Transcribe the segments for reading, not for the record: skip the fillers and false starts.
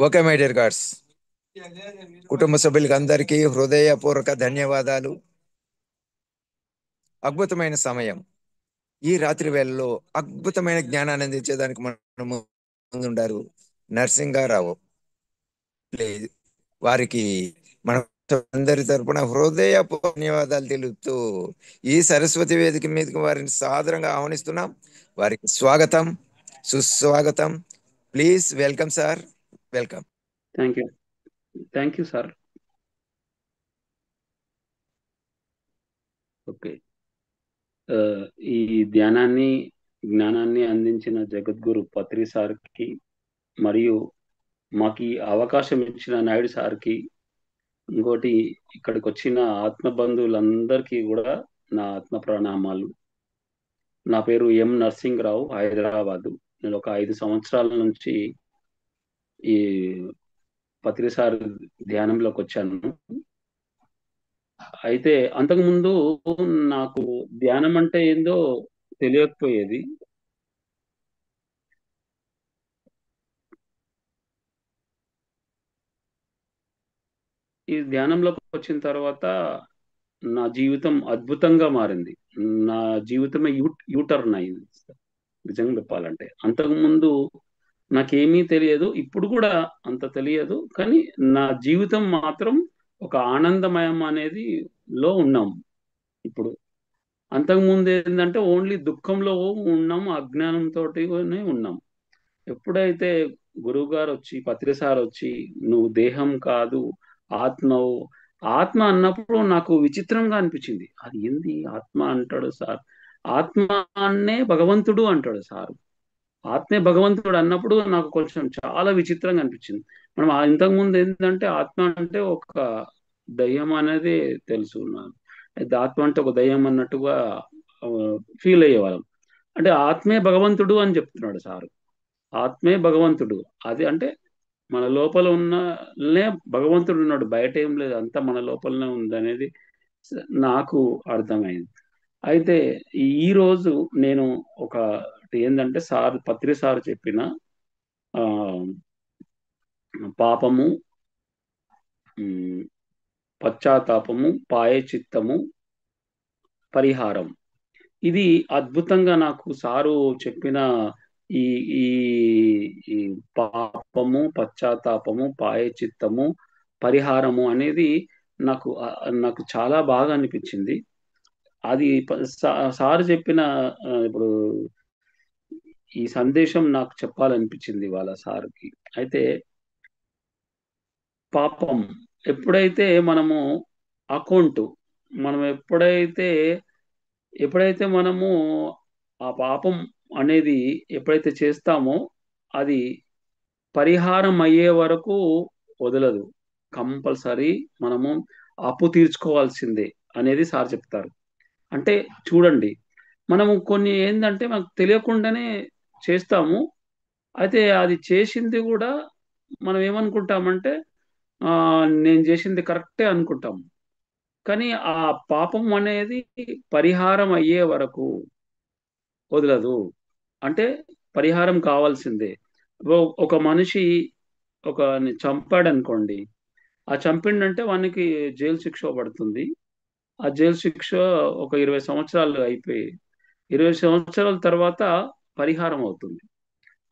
Okay my dear God's, కుటుంబ సభ్యులకి అందరికీ హృదయపూర్వక ధన్యవాదాలు. అద్భుతమైన సమయం. ఈ రాత్రి వేళలో అద్భుతమైన జ్ఞానాన్ని అందించేదానికి మన ముందుండారు నరసింగారావు. ప్లీజ్ వారికి మన అందరి తరపున హృదయపూర్వక ధన్యవాదాలు తెలుపుతూ ఈ సరస్వతి వేదిక మీదకి వారిని సాదరంగా ఆహ్వానిస్తున్నాం. వారికి స్వాగతం, సుస్వాగతం. Please welcome sir, welcome. Thank you. Thank you sir. Okay. ఆ, ఈ ధ్యానాన్ని జ్ఞానాన్ని అందించిన జగద్గురు పత్రి సార్కి మరియు మాకు ఈ అవకాశం ఇచ్చిన నాయుడు సార్కి, ఇంకోటి ఇక్కడికి వచ్చిన ఆత్మ బంధువులందరికీ కూడా నా ఆత్మ ప్రణామాలు. నా పేరు ఎం నర్సింగ్రావు, హైదరాబాదు. నేను ఒక 5 సంవత్సరాల నుంచి ఈ పత్రి సార్ ధ్యానంలోకి వచ్చాను. అయితే అంతకుముందు నాకు ధ్యానం అంటే ఏందో తెలియకపోయేది. ఈ ధ్యానంలోకి వచ్చిన తర్వాత నా జీవితం అద్భుతంగా మారింది. నా జీవితమే యూటర్న్ అయింది నిజంగా చెప్పాలంటే. అంతకుముందు నాకేమీ తెలియదు, ఇప్పుడు కూడా అంత తెలియదు, కానీ నా జీవితం మాత్రం ఒక ఆనందమయం అనేది లో ఉన్నాం ఇప్పుడు. అంతకుముందు ఏంటంటే ఓన్లీ దుఃఖంలో ఉన్నాం, అజ్ఞానంతో ఉన్నాం. ఎప్పుడైతే గురువు గారు వచ్చి పత్రిసార్ వచ్చి నువ్వు దేహం కాదు ఆత్మవు, ఆత్మ అన్నప్పుడు నాకు విచిత్రంగా అనిపించింది. అది ఏంది ఆత్మ అంటాడు సార్, ఆత్మ అన్నే భగవంతుడు అంటాడు సార్, ఆత్మే భగవంతుడు అన్నప్పుడు నాకు కొంచెం చాలా విచిత్రంగా అనిపించింది. మనం ఇంతకు ముందు ఏంటంటే ఆత్మ అంటే ఒక దయ్యం అనేది తెలుసు నాకు. అయితే ఆత్మ అంటే ఒక దయ్యం అన్నట్టుగా ఫీల్ అయ్యేవాళ్ళం. అంటే ఆత్మే భగవంతుడు అని చెప్తున్నాడు సార్, ఆత్మే భగవంతుడు. అది అంటే మన లోపల ఉన్ననే భగవంతుడు ఉన్నాడు, బయట ఏం లేదు, అంతా మన లోపలనే ఉంది అనేది నాకు అర్థమైంది. అయితే ఈ రోజు నేను ఒక ఏంటంటే సార్ పత్రి సార్ చెప్పిన ఆ పాపము, ఉమ్, పశ్చాత్తాపము, పాయచిత్తము, పరిహారం, ఇది అద్భుతంగా నాకు సారు చెప్పిన ఈ ఈ ఈ పాపము, పశ్చాత్తాపము, పాయచిత్తము, పరిహారము అనేది నాకు చాలా బాగా అనిపించింది. అది సార్ చెప్పిన ఇప్పుడు ఈ సందేశం నాకు చెప్పాలనిపించింది వాళ్ళ సార్కి. అయితే పాపం ఎప్పుడైతే మనము అకౌంట్, మనం ఎప్పుడైతే మనము ఆ పాపం అనేది ఎప్పుడైతే చేస్తామో అది పరిహారం అయ్యే వరకు వదలదు. కంపల్సరీ మనము అప్పు తీర్చుకోవాల్సిందే అనేది సార్ చెప్తారు. అంటే చూడండి, మనము కొన్ని ఏంటంటే మనకు తెలియకుండానే చేస్తాము. అయితే అది చేసింది కూడా మనం ఏమనుకుంటామంటే ఆ నేను చేసింది కరెక్టే అనుకుంటాం. కానీ ఆ పాపం అనేది పరిహారం అయ్యే వరకు వదలదు. అంటే పరిహారం కావాల్సిందే. ఒక మనిషి చంపాడు అనుకోండి, ఆ చంపిండంటే వానికి జైలు శిక్ష పడుతుంది. ఆ జైలు శిక్ష ఒక 20 సంవత్సరాలు అయిపోయి 20 సంవత్సరాల తర్వాత పరిహారం అవుతుంది.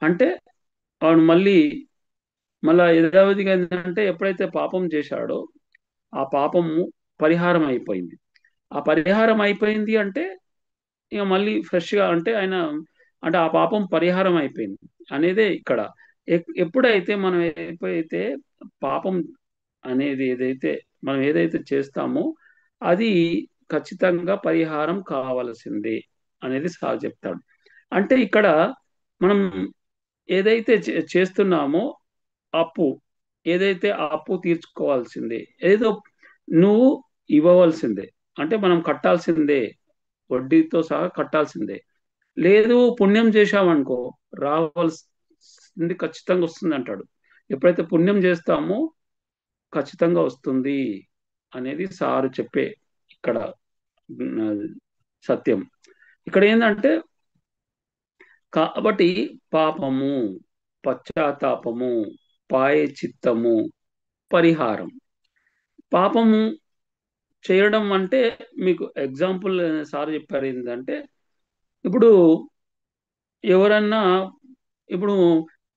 అంటే వాడు మళ్ళా యథావిధిగా ఏంటంటే ఎప్పుడైతే పాపం చేశాడో ఆ పాపము పరిహారం అయిపోయింది. ఆ పరిహారం అయిపోయింది అంటే ఇక మళ్ళీ ఫ్రెష్ గా అంటే ఆయన అంటే ఆ పాపం పరిహారం అయిపోయింది అనేదే ఇక్కడ. ఎప్పుడైతే మనం ఎప్పుడైతే పాపం అనేది మనం ఏదైతే చేస్తామో అది ఖచ్చితంగా పరిహారం కావాల్సిందే అనేది సార్ చెప్తాడు. అంటే ఇక్కడ మనం ఏదైతే చేస్తున్నామో అప్పు, ఏదైతే ఆ అప్పు తీర్చుకోవాల్సిందే, ఏదో నువ్వు ఇవ్వవలసిందే, అంటే మనం కట్టాల్సిందే, వడ్డీతో సహా కట్టాల్సిందే. లేదు పుణ్యం చేశామనుకో రావాల్సింది ఖచ్చితంగా వస్తుంది అంటాడు. ఎప్పుడైతే పుణ్యం చేస్తామో ఖచ్చితంగా వస్తుంది అనేది సారు చెప్పే ఇక్కడ ఉమ్, సత్యం. ఇక్కడ ఏంటంటే కాబట్టి పాపము, పశ్చాత్తాపము, పాయచిత్తము, పరిహారం. పాపము చేయడం అంటే మీకు ఎగ్జాంపుల్ సార్ చెప్పారు ఏంటంటే, ఇప్పుడు ఎవరన్నా ఇప్పుడు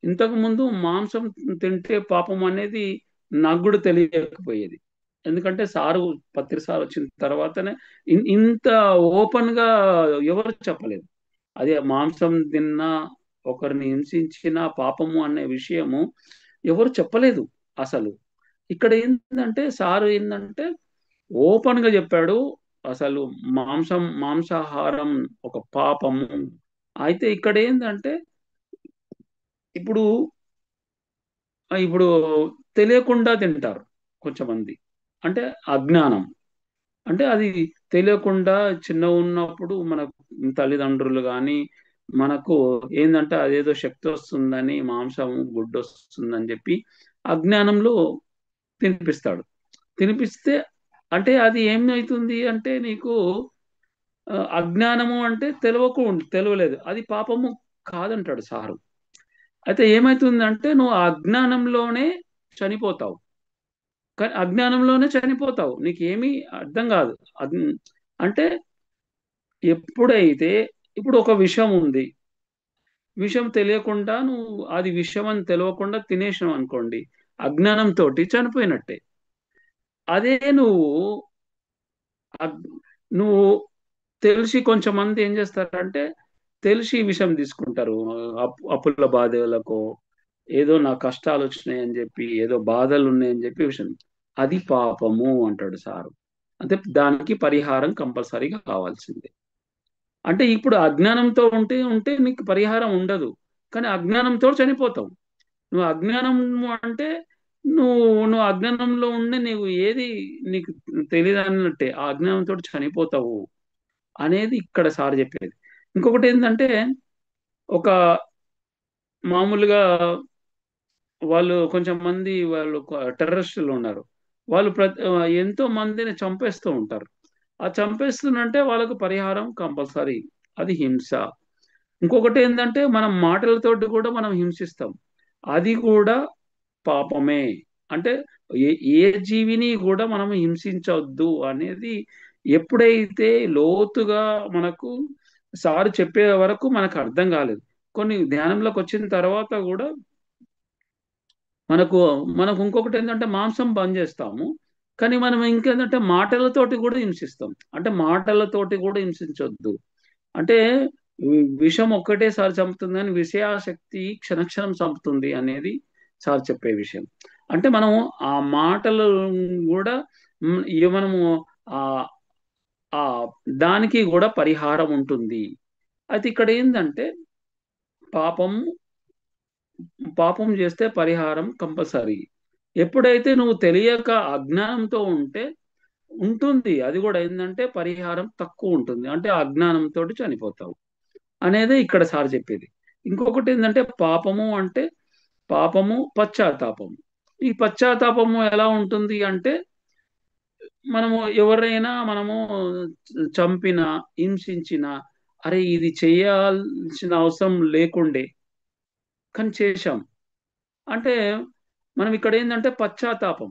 ఇంతకు ముందు మాంసం తింటే పాపం అనేది నాకు కూడా తెలియకపోయేది. ఎందుకంటే సారు పత్రి సార్ వచ్చిన తర్వాతనే ఇంత ఓపెన్ గా ఎవరు చెప్పలేదు. అది మాంసం తిన్నా, ఒకరిని హింసించిన పాపము అనే విషయము ఎవరు చెప్పలేదు అసలు. ఇక్కడ ఏంటంటే సారు ఏంటంటే ఓపెన్ గా చెప్పాడు. అసలు మాంసాహారం ఒక పాపము. అయితే ఇక్కడ ఏంటంటే ఇప్పుడు ఇప్పుడు తెలియకుండా తింటారు కొంచెమంది. అంటే అజ్ఞానం. అంటే అది తెలియకుండా చిన్న ఉన్నప్పుడు మన తల్లిదండ్రులు కానీ మనకు ఏంటంటే అదేదో శక్తి వస్తుందని, మాంసం గుడ్డు వస్తుందని చెప్పి అజ్ఞానంలో తినిపిస్తాడు. తినిపిస్తే అంటే అది ఏమవుతుంది అంటే నీకు అజ్ఞానము అంటే తెలియలేదు, అది పాపము కాదంటాడు సారు. అయితే ఏమైతుందంటే నువ్వు ఆ అజ్ఞానంలోనే చనిపోతావు. కానీ అజ్ఞానంలోనే చనిపోతావు, నీకేమీ అర్థం కాదు. అగ్- అంటే ఎప్పుడైతే ఇప్పుడు ఒక విషం ఉంది, విషం తెలియకుండా నువ్వు అది విషం అని తెలియకుండా తినేసినావు అనుకోండి, అజ్ఞానంతో చనిపోయినట్టే. అదే అగ్- నువ్వు తెలిసి కొంచెమంది ఏం చేస్తారంటే తెలిసి విషం తీసుకుంటారు. అప్పుల బాధలకో ఏదో నా కష్టాలు వచ్చినాయి అని చెప్పి, ఏదో బాధలు ఉన్నాయని చెప్పి విషయం, అది పాపము అంటాడు సారు. అంటే దానికి పరిహారం కంపల్సరీగా కావాల్సిందే. అంటే ఇప్పుడు అజ్ఞానంతో ఉంటే ఉంటే నీకు పరిహారం ఉండదు, కానీ అజ్ఞానంతో చనిపోతావు. నువ్వు అజ్ఞానం అంటే నువ్వు అజ్ఞానంలో ఉండి నీవు ఏది నీకు తెలియదు అన్నట్టే ఆ అజ్ఞానంతో చనిపోతావు అనేది ఇక్కడ సార్ చెప్పేది. ఇంకొకటి ఏంటంటే ఒక మామూలుగా వాళ్ళు కొంచెం మంది వాళ్ళు టెర్రరిస్టులు ఉన్నారు. వాళ్ళు ఎంతో మందిని చంపేస్తూ ఉంటారు. ఆ చంపేస్తున్నంటే వాళ్ళకు పరిహారం కంపల్సరీ, అది హింస. ఇంకొకటి ఏంటంటే మనం మాటలతోటి కూడా మనం హింసిస్తాం, అది కూడా పాపమే. అంటే ఏ ఏ జీవిని కూడా మనం హింసించవద్దు అనేది ఎప్పుడైతే లోతుగా మనకు సారు చెప్పే వరకు మనకు అర్థం కాలేదు. కొన్ని ధ్యానంలోకి వచ్చిన తర్వాత కూడా మనకు మనకు ఇంకొకటి ఏంటంటే మాంసం బంద్ చేస్తాము, కానీ మనం ఇంకేంటంటే మాటలతోటి కూడా హింసిస్తాం. అంటే మాటలతోటి కూడా హింసించొద్దు. అంటే విషం ఒక్కటేసారి చంపుతుంది కానీ విషయాశక్తి క్షణక్షణం చంపుతుంది అనేది సార్ చెప్పే విషయం. అంటే మనం ఆ మాటలు కూడా మనము ఆ ఆ దానికి కూడా పరిహారం ఉంటుంది. అయితే ఇక్కడ ఏంటంటే పాపం పాపం చేస్తే పరిహారం కంపల్సరీ. ఎప్పుడైతే నువ్వు తెలియక అజ్ఞానంతో ఉంటే ఉంటుంది, అది కూడా ఏంటంటే పరిహారం తక్కువ ఉంటుంది, అంటే అజ్ఞానంతో చనిపోతావు అనేది ఇక్కడ సార్ చెప్పేది. ఇంకొకటి ఏంటంటే పాపము అంటే పాపము పశ్చాత్తాపము. ఈ పశ్చాత్తాపము ఎలా ఉంటుంది అంటే మనము ఎవరైనా మనము చంపిన, హింసించిన, అరే ఇది చేయాల్సిన అవసరం లేకుండే కానీ చేశాం అంటే మనం ఇక్కడ ఏంటంటే పశ్చాత్తాపం.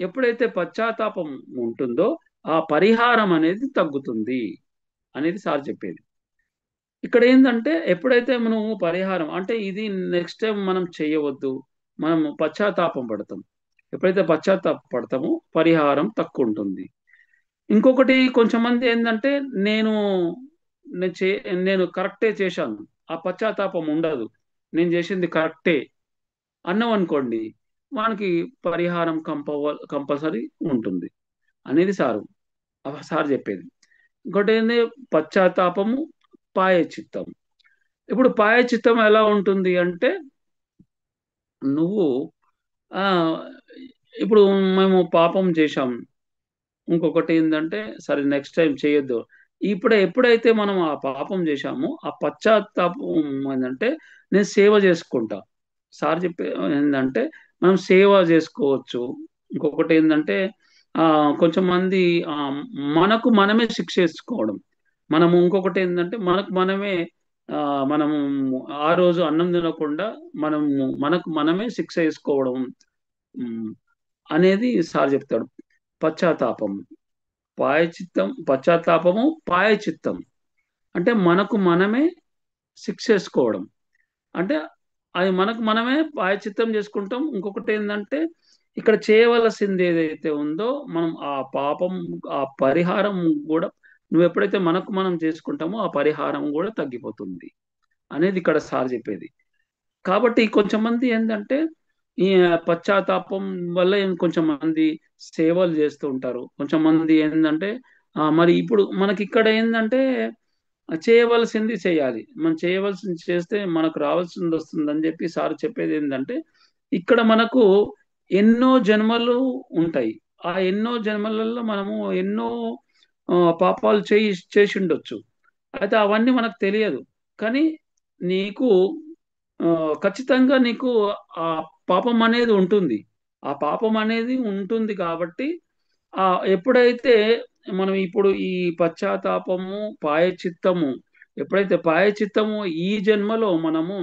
ఎప్పుడైతే పశ్చాత్తాపం ఉంటుందో ఆ పరిహారం అనేది తగ్గుతుంది అనేది సార్ చెప్పేది. ఇక్కడ ఏంటంటే ఎప్పుడైతే మనం పరిహారం అంటే ఇది నెక్స్ట్ టైం మనం చేయవద్దు, మనం పశ్చాత్తాపం పడతాం. ఎప్పుడైతే పశ్చాత్తాప పడతామో పరిహారం తక్కువ ఉంటుంది. ఇంకొకటి కొంచెం మంది ఏంటంటే నేను నేను చే నేను కరెక్టే చేశాను, ఆ పశ్చాత్తాపం ఉండదు, నేను చేసింది కరెక్టే అన్నాం అనుకోండి, మనకి పరిహారం కంపల్సరీ ఉంటుంది అనేది సార్ చెప్పేది. ఇంకోటి ఏంది పశ్చాత్తాపము, పాయచిత్తం. ఇప్పుడు పాయచిత్తం ఎలా ఉంటుంది అంటే నువ్వు ఆ ఇప్పుడు మేము పాపం చేశాం, ఇంకొకటి ఏంటంటే సరే నెక్స్ట్ టైం చేయొద్దు. ఎప్పుడైతే మనం ఆ పాపం చేశామో ఆ పశ్చాత్తాపం ఏంటంటే నేను సేవ చేసుకుంటా. సార్ చెప్పే ఏంటంటే మనం సేవ చేసుకోవచ్చు. ఇంకొకటి ఏంటంటే ఆ కొంచెం మంది మనకు మనమే శిక్ష వేసుకోవడం. మనము ఇంకొకటి ఏంటంటే మనకు మనమే మనం ఆ రోజు అన్నం తినకుండా మనం మనకు మనమే శిక్ష వేసుకోవడం ఉమ్, అనేది సార్ చెప్తాడు. పశ్చాత్తాపం, పశ్చాత్తాపము పాయచిత్తం అంటే మనకు మనమే శిక్ష వేసుకోవడం. అంటే అది మనకు మనమే ప్రాయశ్చిత్తం చేసుకుంటాం. ఇంకొకటి ఏంటంటే ఇక్కడ చేయవలసింది ఏదైతే ఉందో మనం ఆ పాపం, ఆ పరిహారం కూడా నువ్వు ఎప్పుడైతే మనకు మనం చేసుకుంటామో ఆ పరిహారం కూడా తగ్గిపోతుంది అనేది ఇక్కడ సార్ చెప్పేది. కాబట్టి కొంచెం మంది ఏంటంటే ఈ పశ్చాత్తాపం వల్ల కొంచెం మంది సేవలు చేస్తూ ఉంటారు. కొంచెం మంది ఏంటంటే మరి ఇప్పుడు మనకి ఇక్కడ ఏంటంటే చేయవలసింది చేయాలి. మనం చేయవలసింది చేస్తే మనకు రావాల్సింది వస్తుందని చెప్పి సార్ చెప్పేది ఏంటంటే, ఇక్కడ మనకు ఎన్నో జన్మలు ఉంటాయి. ఆ ఎన్నో జన్మలలో మనము ఎన్నో పాపాలు చేసి ఉండొచ్చు. అయితే అవన్నీ మనకు తెలియదు. కానీ నీకు ఆ, ఖచ్చితంగా నీకు ఆ పాపం అనేది ఉంటుంది. ఆ పాపం అనేది ఉంటుంది కాబట్టి ఆ ఎప్పుడైతే మనం ఇప్పుడు ఈ పశ్చాత్తాపము పాయచిత్తము ఎప్పుడైతే పాయచిత్తము ఈ జన్మలో మనము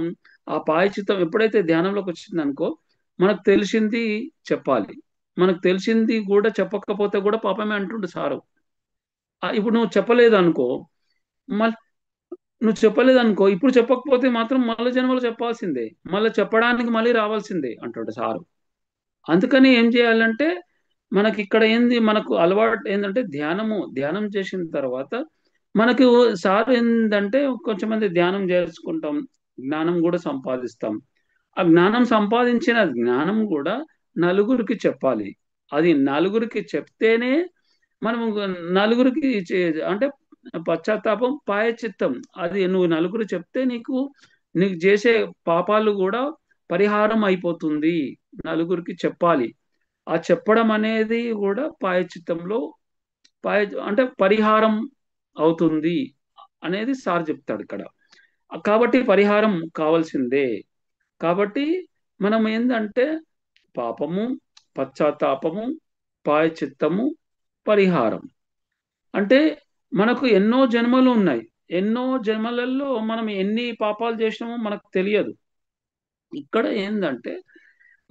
ఆ పాయచిత్తం ఎప్పుడైతే ధ్యానంలోకి వచ్చిందనుకో మనకు తెలిసింది చెప్పాలి. మనకు తెలిసింది కూడా చెప్పకపోతే కూడా పాపమే అంటుండు సారు. ఇప్పుడు నువ్వు చెప్పలేదు అనుకో, మళ్ళీ నువ్వు చెప్పలేదు అనుకో, ఇప్పుడు చెప్పకపోతే మాత్రం మళ్ళీ జన్మలో చెప్పాల్సిందే, మళ్ళీ చెప్పడానికి మళ్ళీ రావాల్సిందే అంటాడు సారు. అందుకని ఏం చేయాలంటే మనకి ఇక్కడ ఏంది మనకు అలవాటు ఏంటంటే ధ్యానం చేసిన తర్వాత మనకు సార్ ఏంటంటే కొంచెం మంది ధ్యానం చేసుకుంటాం, జ్ఞానం కూడా సంపాదిస్తాం. ఆ జ్ఞానం సంపాదించిన జ్ఞానం కూడా నలుగురికి చెప్పాలి. అది నలుగురికి చెప్తేనే మనం నలుగురికి అంటే పశ్చాత్తాపం పాయచిత్తం అది నువ్వు నలుగురు చెప్తే నీకు చేసే పాపాలు కూడా పరిహారం అయిపోతుంది. నలుగురికి చెప్పాలి. ఆ చెప్పడం అనేది కూడా పాయచిత్తంలో పాయ అంటే పరిహారం అవుతుంది అనేది సార్ చెప్తాడు ఇక్కడ. కాబట్టి పరిహారం కావాల్సిందే. కాబట్టి మనం ఏంటంటే పాపము, పశ్చాత్తాపము, పాయచిత్తము, పరిహారం అంటే మనకు ఎన్నో జన్మలు ఉన్నాయి. ఎన్నో జన్మలలో మనం ఎన్ని పాపాలు చేసినామో మనకు తెలియదు. ఇక్కడ ఏంటంటే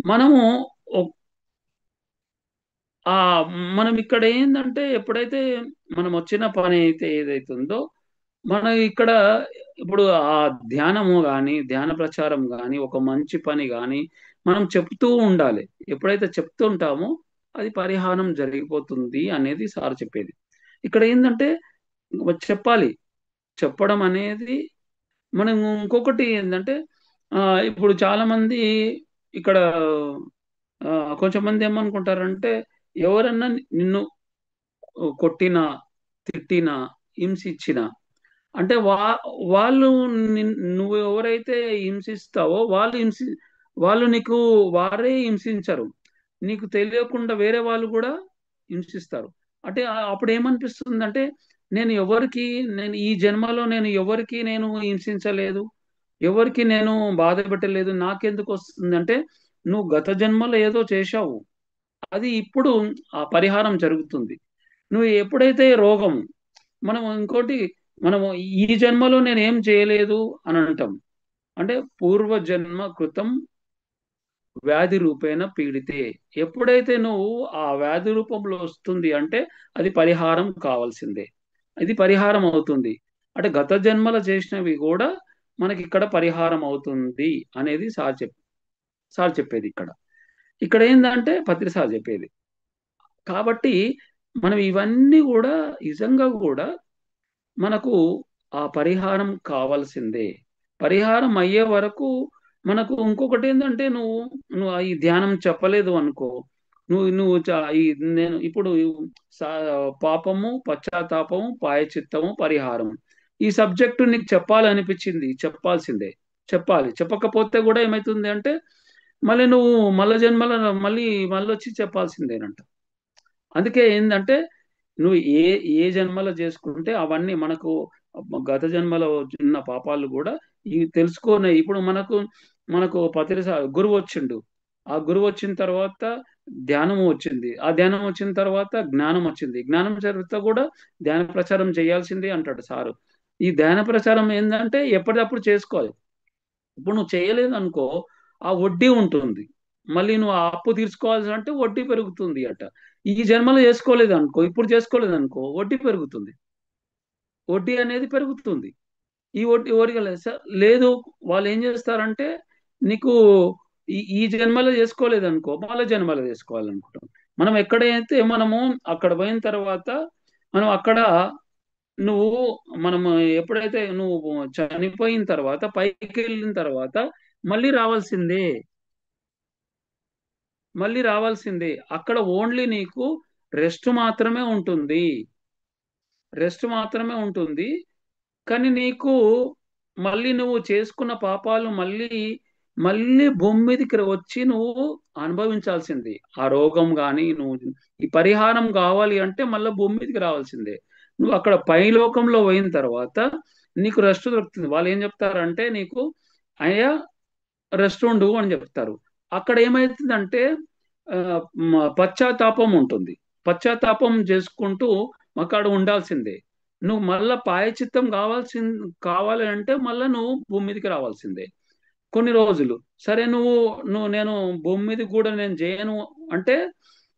మనము ఆ మనం ఇక్కడ ఏంటంటే ఎప్పుడైతే మనం వచ్చిన పని అయితే ఏదైతుందో మనం ఇక్కడ ఇప్పుడు ఆ ధ్యానము కానీ ధ్యాన ప్రచారం కానీ ఒక మంచి పని కానీ మనం చెప్తూ ఉండాలి. ఎప్పుడైతే చెప్తూ ఉంటామో అది పరిహారం జరిగిపోతుంది అనేది సార్ చెప్పేది. ఇక్కడ ఏంటంటే చెప్పాలి. చెప్పడం అనేది మనం ఇంకొకటి ఏంటంటే ఆ, ఇప్పుడు చాలా మంది ఇక్కడ ఆ, కొంచెం మంది ఏమనుకుంటారంటే ఎవరన్నా నిన్ను కొట్టినా తిట్టినా హింసించినా అంటే వాళ్ళు నువ్వు ఎవరైతే హింసిస్తావో వాళ్ళు నీకు వారే హింసించరు. నీకు తెలియకుండా వేరే వాళ్ళు కూడా హింసిస్తారు. అంటే అప్పుడు ఏమనిపిస్తుంది అంటే నేను ఈ జన్మలో నేను ఎవరికి నేను హింసించలేదు, ఎవరికి నేను బాధ పెట్టలేదు, నాకెందుకు వస్తుంది అంటే నువ్వు గత జన్మలో ఏదో చేశావు, అది ఇప్పుడు ఆ పరిహారం జరుగుతుంది. నువ్వు ఎప్పుడైతే రోగం మనం ఇంకోటి మనము ఈ జన్మలో నేను ఏం చేయలేదు అని అంటాం. అంటే పూర్వజన్మ కృతం వ్యాధి రూపేణ పీడితే ఎప్పుడైతే నువ్వు ఆ వ్యాధి రూపంలో వస్తుంది అంటే అది పరిహారం కావాల్సిందే. ఇది పరిహారం అవుతుంది. అంటే గత జన్మల చేసినవి కూడా మనకి ఇక్కడ పరిహారం అవుతుంది అనేది సార్ చెప్పేది ఇక్కడ. ఇక్కడ ఏంటంటే పత్రి సార్ చెప్పేది. కాబట్టి మనం ఇవన్నీ కూడా నిజంగా కూడా మనకు ఆ పరిహారం కావాల్సిందే. పరిహారం అయ్యే వరకు మనకు ఇంకొకటి ఏంటంటే నువ్వు ఈ ధ్యానం చెప్పలేదు అనుకో, నువ్వు నువ్వు చ- ఈ నేను ఇప్పుడు సా- పాపము, పశ్చాత్తాపము, పాయచిత్తము, పరిహారం ఈ సబ్జెక్టు నీకు చెప్పాలనిపించింది చెప్పాల్సిందే. చెప్పాలి. చెప్పకపోతే కూడా ఏమవుతుంది అంటే మళ్ళీ నువ్వు మళ్ళా జన్మల మళ్ళీ మళ్ళీ వచ్చి చెప్పాల్సిందేనంట. అందుకే ఏంటంటే నువ్వు ఏ జన్మలో చేసుకుంటే అవన్నీ మనకు గత జన్మలో ఉన్న పాపాలు కూడా ఇవి తెలుసుకొని ఇప్పుడు మనకు గురువు వచ్చిండు. ఆ గురువు వచ్చిన తర్వాత ధ్యానం వచ్చింది. ఆ ధ్యానం వచ్చిన తర్వాత జ్ఞానం వచ్చింది. జ్ఞానం చరిత్ర కూడా ధ్యాన ప్రచారం చేయాల్సిందే అంటాడు సారు. ఈ ధ్యాన ప్రచారం ఏంటంటే ఎప్పటికప్పుడు చేసుకోవాలి. ఇప్పుడు నువ్వు చేయలేదు అనుకో, ఆ వడ్డీ ఉంటుంది. మళ్ళీ నువ్వు ఆ అప్పు తీర్చుకోవాల్సి అంటే వడ్డీ పెరుగుతుంది అట. ఈ జన్మలో చేసుకోలేదు అనుకో, ఇప్పుడు చేసుకోలేదు అనుకో, వడ్డీ పెరుగుతుంది. వడ్డీ అనేది పెరుగుతుంది. ఈ వడ్డీ వడ్డీ లేదు. వాళ్ళు ఏం చేస్తారంటే నీకు ఈ జన్మలో చేసుకోలేదనుకో, మళ్ళీ జన్మలో చేసుకోవాలనుకుంటాం. మనం ఎక్కడైతే మనము అక్కడ పోయిన తర్వాత మనం అక్కడ నువ్వు మనము ఎప్పుడైతే నువ్వు చనిపోయిన తర్వాత పైకి వెళ్ళిన తర్వాత మళ్ళీ రావాల్సిందే. మళ్ళీ రావాల్సిందే. అక్కడ ఓన్లీ నీకు రెస్ట్ మాత్రమే ఉంటుంది. రెస్ట్ మాత్రమే ఉంటుంది. కానీ నీకు మళ్ళీ నువ్వు చేసుకున్న పాపాలు మళ్ళీ మళ్ళీ భూమి మీదకి వచ్చి నువ్వు అనుభవించాల్సింది. ఆ రోగం కానీ నువ్వు ఈ పరిహారం కావాలి అంటే మళ్ళీ భూమి మీదకి రావాల్సిందే. నువ్వు అక్కడ పైలోకంలో పోయిన తర్వాత నీకు రెస్ట్ దొరుకుతుంది. వాళ్ళు ఏం చెప్తారంటే నీకు అయ్యా రెస్ట్ ఉండు అని చెప్తారు. అక్కడ ఏమైతుందంటే ఆ, పశ్చాత్తాపం ఉంటుంది. పశ్చాత్తాపం చేసుకుంటూ అక్కడ ఉండాల్సిందే. నువ్వు మళ్ళా పాయచిత్తం కావాలి అంటే మళ్ళా నువ్వు భూమి మీదకి రావాల్సిందే కొన్ని రోజులు. సరే నేను భూమి మీద కూడా నేను చేయను అంటే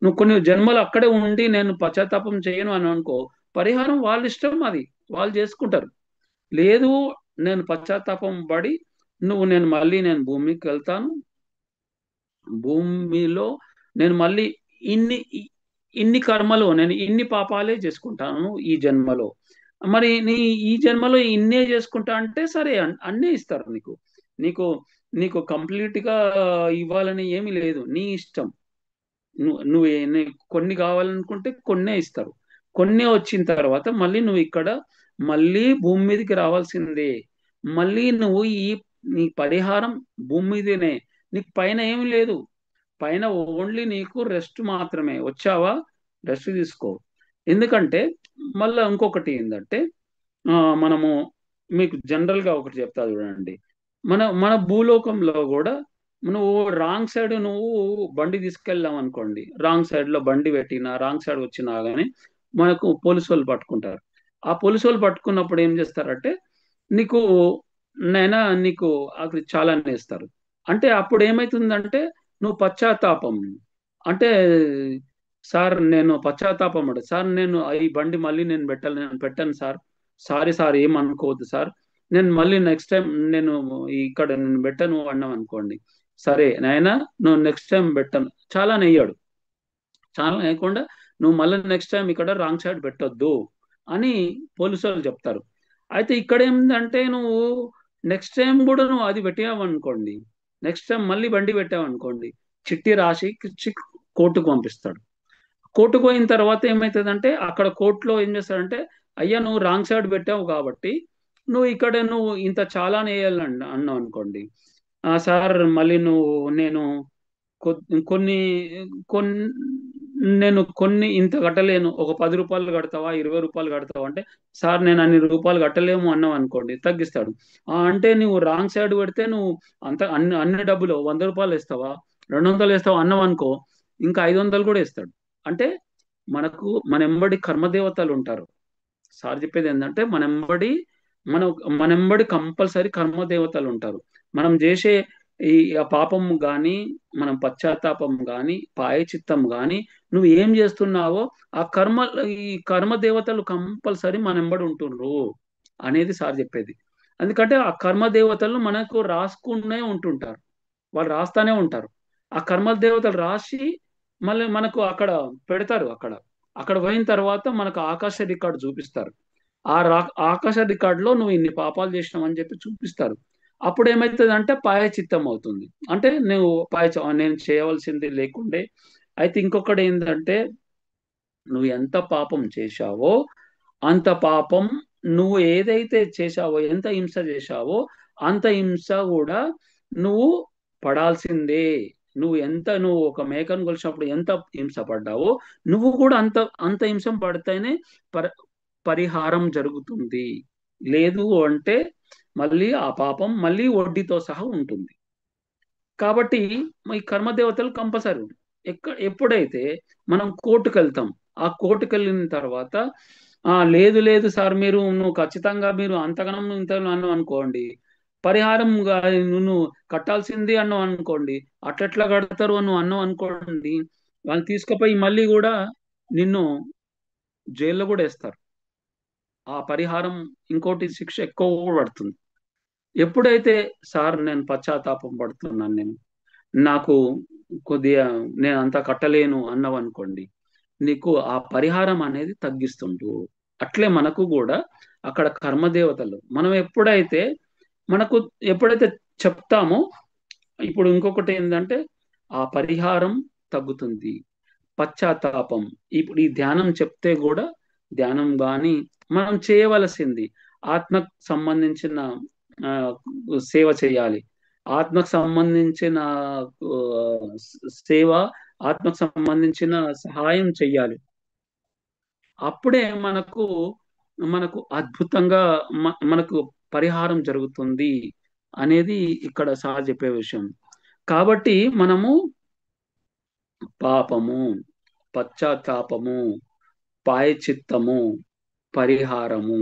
నువ్వు కొన్ని జన్మలు అక్కడే ఉండి నేను పశ్చాత్తాపం చేయను అని అనుకో, పరిహారం వాళ్ళ ఇష్టం, అది వాళ్ళు చేసుకుంటారు. లేదు, నేను పశ్చాత్తాపం పడి నేను మళ్ళీ భూమికి వెళ్తాను. భూమిలో నేను మళ్ళీ ఇన్ని కర్మలు నేను ఇన్ని పాపాలే చేసుకుంటాను ఈ జన్మలో. మరి ఈ జన్మలో ఇన్నే చేసుకుంటా అంటే సరే అన్నీ ఇస్తారు నీకు. నీకు నీకు కంప్లీట్ గా ఇవ్వాలని ఏమీ లేదు, నీ ఇష్టం. నీకు కొన్ని కావాలనుకుంటే కొన్నే ఇస్తారు. కొన్నే వచ్చిన తర్వాత మళ్ళీ నువ్వు ఇక్కడ మళ్ళీ భూమి మీదకి రావాల్సిందే. మళ్ళీ నువ్వు నీ పరిహారం భూమి మీదనే. నీకు పైన ఏమి లేదు. పైన ఓన్లీ నీకు రెస్ట్ మాత్రమే. వచ్చావా, రెస్ట్ తీసుకో. ఎందుకంటే మళ్ళీ ఇంకొకటి ఏంటంటే ఆ, మనము మీకు జనరల్ గా ఒకటి చెప్తా చూడండి. మన మన భూలోకంలో కూడా నువ్వు రాంగ్ సైడ్ నువ్వు బండి తీసుకెళ్ళాం అనుకోండి, రాంగ్ సైడ్ లో బండి పెట్టినా రాంగ్ సైడ్ వచ్చినా గానీ మనకు పోలీసు వాళ్ళు పట్టుకుంటారు. ఆ పోలీసు వాళ్ళు పట్టుకున్నప్పుడు ఏం చేస్తారంటే నీకు నీకు అక్కడ చాలానే వేస్తారు. అంటే అప్పుడు ఏమైతుందంటే నువ్వు పశ్చాత్తాపం అంటే సార్ నేను పశ్చాత్తాపం అంటే సార్ నేను ఈ బండి మళ్ళీ నేను పెట్టాను సార్. సారీ సార్, ఏం అనుకోవద్దు సార్. నేను మళ్ళీ నెక్స్ట్ టైం నేను ఇక్కడ నేను పెట్టను అన్నాం అనుకోండి. సరే నాయనా, నువ్వు నెక్స్ట్ టైం పెట్టను, చాలా నెయ్యాడు. చాలా వేయకుండా నువ్వు మళ్ళీ నెక్స్ట్ టైం ఇక్కడ రాంగ్ సైడ్ పెట్టొద్దు అని పోలీసు వాళ్ళు చెప్తారు. అయితే ఇక్కడ ఏంటంటే నువ్వు నెక్స్ట్ టైం కూడా నువ్వు అది పెట్టావనుకోండి, నెక్స్ట్ టైం మళ్ళీ బండి పెట్టావనుకోండి, చిట్టి రాసి కోర్టుకు పంపిస్తాడు. కోర్టుకు పోయిన తర్వాత ఏమవుతుందంటే అక్కడ కోర్టులో ఏం చేస్తాడంటే అయ్యా నువ్వు రాంగ్ సైడ్ పెట్టావు కాబట్టి నువ్వు ఇక్కడ నువ్వు ఇంత చాలా వేయాలని అన్నావు అనుకోండి. సార్ మళ్ళీ నేను కొన్ని కొన్ని నేను కొన్ని ఇంత కట్టలేను, ఒక 10 రూపాయలు కడతావా, 20 రూపాయలు కడతావా అంటే సార్ నేను అన్ని రూపాయలు కట్టలేము అన్నావు అనుకోండి, తగ్గిస్తాడు. అంటే నువ్వు రాంగ్ సైడ్ పెడితే నువ్వు అన్ని డబ్బులు 100 రూపాయలు వేస్తావా, 200 వేస్తావా అన్నావు అనుకో, ఇంకా 500 కూడా వేస్తాడు. అంటే మన ఎంబడి కర్మదేవతలు ఉంటారు. సార్ చెప్పేది ఏంటంటే మన మనంబడి కంపల్సరీ కర్మదేవతలు ఉంటారు. మనం చేసే ఈ ఆ పాపం గాని, మనం పశ్చాత్తాపం గాని, పాయచిత్తం గాని, నువ్వు ఏం చేస్తున్నావో ఆ ఈ కర్మ దేవతలు కంపల్సరీ మనెంబడి ఉంటుండ్రు అనేది సార్ చెప్పేది. ఎందుకంటే ఆ కర్మ దేవతలు మనకు రాసుకునే ఉంటుంటారు. వాళ్ళు రాస్తానే ఉంటారు. ఆ కర్మ దేవతలు రాసి మళ్ళీ మనకు అక్కడ పెడతారు. అక్కడ అక్కడ పోయిన తర్వాత మనకు ఆకాశ రికార్డు చూపిస్తారు. ఆకాశ రికార్డులో నువ్వు ఇన్ని పాపాలు చేసినావు అని చెప్పి చూపిస్తారు. అప్పుడు ఏమవుతుంది అంటే పాయచిత్తం అవుతుంది. అంటే నేను చేయవలసింది లేకుండే. అయితే ఇంకొకటి ఏంటంటే నువ్వు ఎంత పాపం చేశావో అంత పాపం, నువ్వు ఏదైతే చేశావో, ఎంత హింస చేశావో అంత హింస కూడా నువ్వు పడాల్సిందే. నువ్వు ఒక మేకను కొలిచినప్పుడు ఎంత హింస పడ్డావో నువ్వు కూడా అంత అంత హింస పడితేనే పరి పరిహారం జరుగుతుంది. లేదు అంటే మళ్ళీ ఆ పాపం మళ్ళీ వడ్డీతో సహా ఉంటుంది. కాబట్టి ఈ కర్మదేవతలు కంపల్సరీ. ఎప్పుడైతే మనం కోర్టుకు వెళ్తాం, ఆ కోర్టుకు వెళ్ళిన తర్వాత లేదు లేదు సార్, నువ్వు ఖచ్చితంగా మీరు అంతగనం ఇంత అన్నావు అనుకోండి, పరిహారం నువ్వు కట్టాల్సింది అన్నావు అనుకోండి, అట్లెట్లా కడతారు అని నువ్వు అన్నావు అనుకోండి, వాళ్ళు తీసుకుపోయి మళ్ళీ కూడా నిన్ను జైల్లో కూడా వేస్తారు. ఆ పరిహారం ఇంకోటి శిక్ష ఎక్కువ కూడా పడుతుంది. ఎప్పుడైతే సార్ నేను పశ్చాత్తాపం పడుతున్నాను, నాకు కొద్దిగా నేను అంతా కట్టలేను అన్నావు అనుకోండి, నీకు ఆ పరిహారం అనేది తగ్గిస్తుంటూ. అట్లే మనకు కూడా అక్కడ కర్మదేవతలు మనం మనకు ఎప్పుడైతే చెప్తామో, ఇప్పుడు ఇంకొకటి ఏంటంటే ఆ పరిహారం తగ్గుతుంది. పశ్చాత్తాపం, ఇప్పుడు ఈ ధ్యానం చెప్తే కూడా, ధ్యానం గాని మనం చేయవలసింది ఆత్మకు సంబంధించిన ఆ, సేవ చేయాలి. ఆత్మకు సంబంధించిన ఆ, సేవ, ఆత్మకు సంబంధించిన సహాయం చెయ్యాలి. అప్పుడే మనకు మనకు అద్భుతంగా మనకు పరిహారం జరుగుతుంది అనేది ఇక్కడ సార్ చెప్పే విషయం. కాబట్టి మనము పాపము, పశ్చాత్తాపము, పాయచిత్తము, పరిహారము,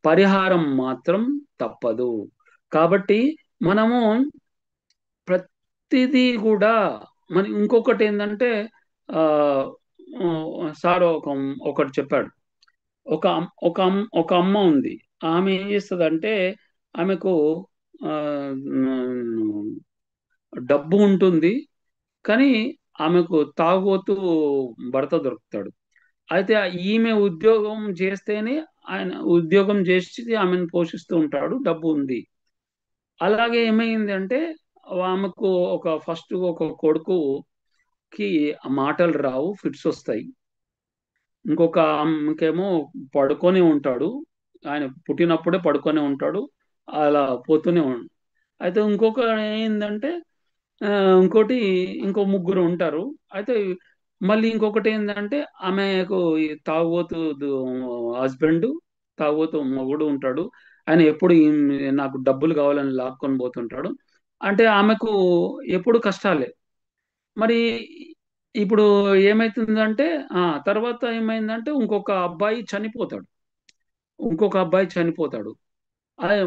పరిహారం మాత్రం తప్పదు. కాబట్టి మనము ప్రతిదీ కూడా మన ఇంకొకటి ఏంటంటే ఆ సార్ ఒకటి చెప్పాడు. ఒక అమ్మ ఉంది. ఆమె ఏం చేస్తుందంటే, ఆమెకు ఆ, డబ్బు ఉంటుంది, కానీ ఆమెకు తాగుబోతూ భర్త దొరుకుతాడు. అయితే ఈమె ఉద్యోగం చేస్తేనే, ఆయన ఉద్యోగం చేసి ఆమెను పోషిస్తూ ఉంటాడు, డబ్బు ఉంది. అలాగే ఏమైంది అంటే, ఆమెకు ఒక కొడుకుకి మాటలు రావు, ఫిట్స్ వస్తాయి. ఇంకొక ఆమెకేమో పడుకొని ఉంటాడు, ఆయన పుట్టినప్పుడే పడుకొని ఉంటాడు, అలా పోతూనే అయితే ఇంకొక ఏంటంటే ఆ, ఇంకోటి ఇంకో ముగ్గురు ఉంటారు. అయితే మళ్ళీ ఇంకొకటి ఏంటంటే, ఆమెకు ఈ తాగుబోతు హస్బెండ్, తాగుబోతు మొగుడు ఉంటాడు. ఆయన ఎప్పుడు నాకు డబ్బులు కావాలని లాక్కొని పోతుంటాడు. అంటే ఆమెకు ఎప్పుడు కష్టాలే. మరి ఇప్పుడు ఏమైతుందంటే, తర్వాత ఏమైందంటే ఇంకొక అబ్బాయి చనిపోతాడు.